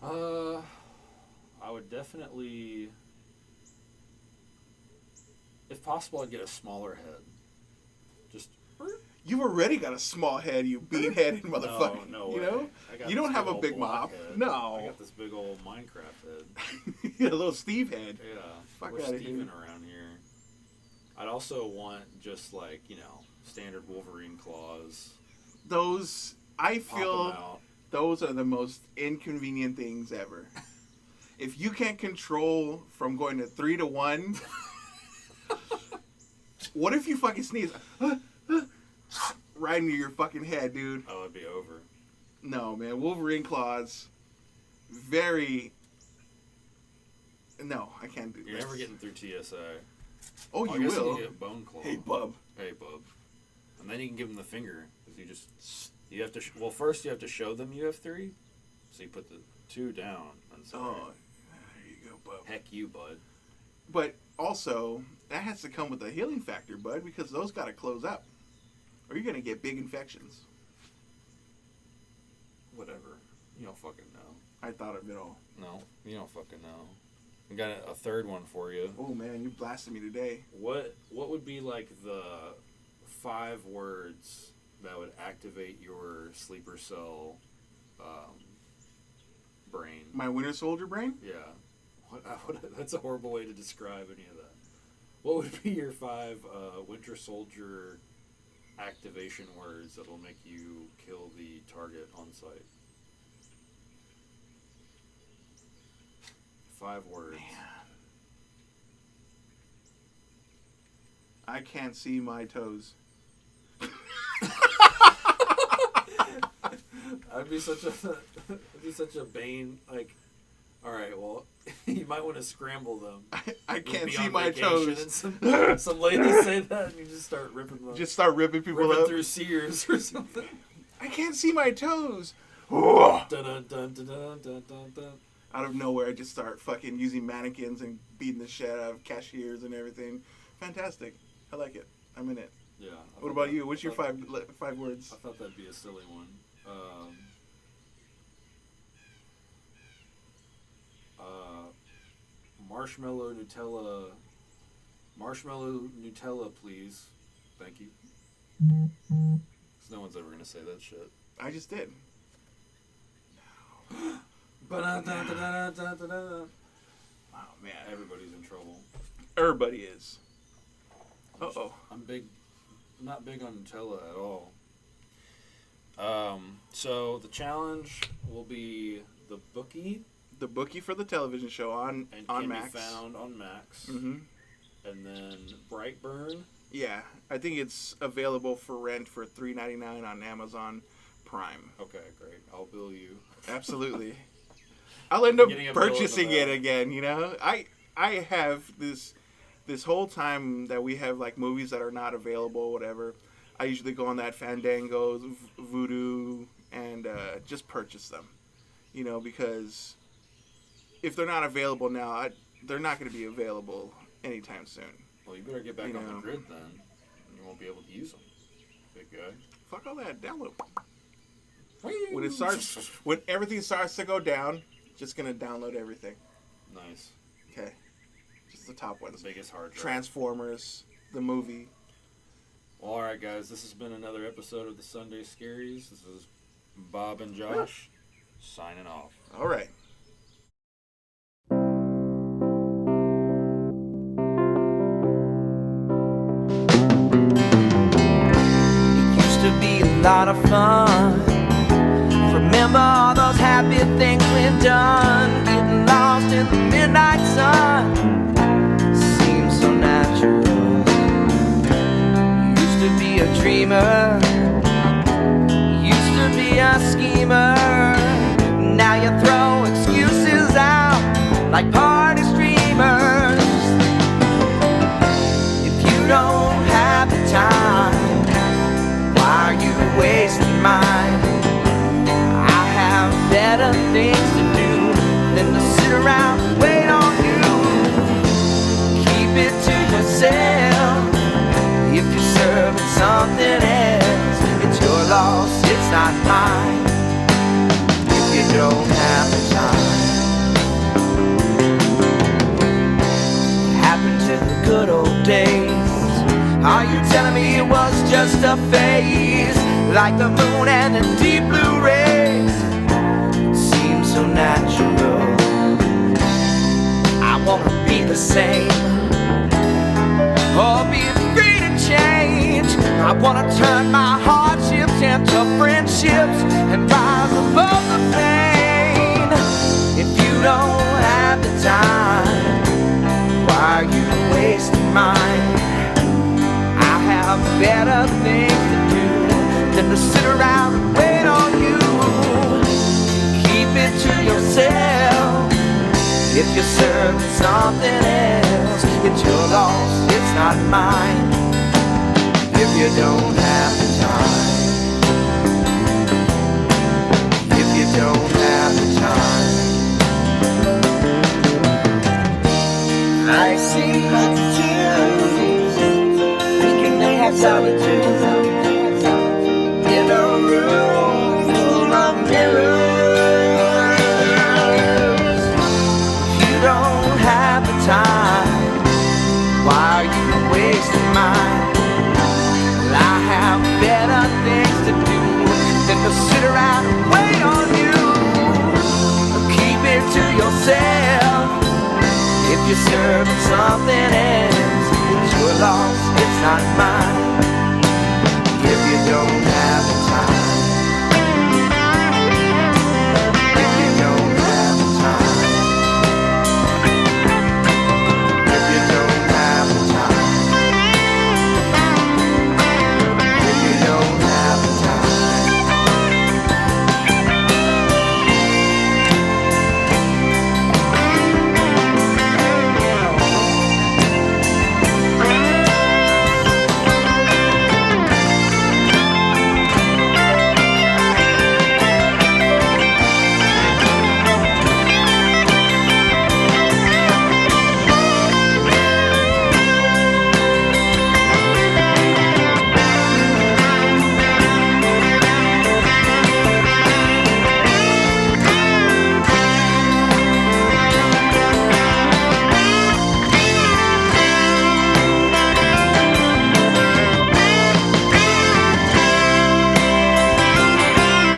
I would definitely, if possible, I'd get a smaller head. Just. You've already got a small head, you bean-headed motherfucker. No way. You don't have a big mop. Head. No. I got this big old Minecraft head. A little Steve head. Yeah. Fuck we're outta Steven here. around here. I'd also want just standard Wolverine claws. Those, I feel, those are the most inconvenient things ever. If you can't control from going to 3 to 1, what if you fucking sneeze? Right into your fucking head, dude. Oh, it'd be over. No, man. Wolverine claws. Very. No, I can't do that. You're never getting through TSA. Oh, you will. You get bone claw. Hey, bub. Hey, bub. And then you can give them the finger. You have to. First you have to show them you have 3. So you put the 2 down. And so there you go, bub. Heck you, bud. But also, that has to come with a healing factor, bud, because those got to close up. Or you're going to get big infections. Whatever. You don't fucking know. I thought of it all. No, you don't fucking know. We got a third one for you. Oh, man, you blasted me today. What would be like the 5 words that would activate your sleeper cell brain? My Winter Soldier brain? Yeah. That's a horrible way to describe any of that. What would be your 5 Winter Soldier activation words that will make you kill the target on sight? 5 words. Man. I can't see my toes. I'd be such a bane. Like, all right, well, you might want to scramble them. I can't see my toes. And some ladies say that, and you just start ripping them. Just start ripping people up through Sears or something. I can't see my toes. Dun, dun, dun, dun, dun, dun, dun. Out of nowhere, I just start fucking using mannequins and beating the shit out of cashiers and everything. Fantastic. I like it. I'm in it. Yeah. What about you? What's your 5 words? I thought that'd be a silly one. Marshmallow Nutella, please. Thank you. 'Cause no one's ever gonna say that shit. I just did. Oh man, everybody's in trouble. Everybody is. Uh-oh. I'm not big on Nutella at all. So the challenge will be the bookie. The bookie for the television show on Max. Be found on Max. Mm-hmm. And then Brightburn. Yeah, I think it's available for rent for $3.99 on Amazon Prime. Okay, great. I'll bill you. Absolutely. I'll end up purchasing it again. I have this whole time that we have like movies that are not available, whatever. I usually go on that Fandango, Vudu, and just purchase them. Because if they're not available now, they're not going to be available anytime soon. Well, you better get back on the grid then. You won't be able to use them, big guy. Fuck all that. Download. When everything starts to go down, just going to download everything. Nice. Okay. Just the top ones. The biggest hard drive. Transformers, the movie. Well, all right, guys. This has been another episode of the Sunday Scaries. This is Bob and Josh signing off. All right. lot of fun. Remember all those happy things we've done, getting lost in the midnight sun. Seems so natural. Used to be a dreamer, used to be a schemer. Now you throw excuses out like party streamers. If you don't have the time, why are you wasting mine? I have better things to do than to sit around and wait on you. Keep it to yourself. If you're serving something else, it's your loss, it's not mine. If you don't have the time. What happened to the good old days? Are you telling me it was just a phase? Like the moon and the deep blue rays, seems so natural. I wanna be the same, or be free to change. I wanna turn my hardships into friendships and rise above the pain. If you don't have the time, why are you wasting mine? I have better things to do than to sit around and wait on you. Keep it to yourself. If you're serving something else, it's your loss, it's not mine. If you don't have the time, if you don't have the time. I see positivity, thinking they have solitude in a room full of mirrors. If you don't have the time, why are you wasting mine? Well, I have better things to do than to sit around and wait on you. Keep it to yourself. If you're serving something else, it's your loss, it's not mine.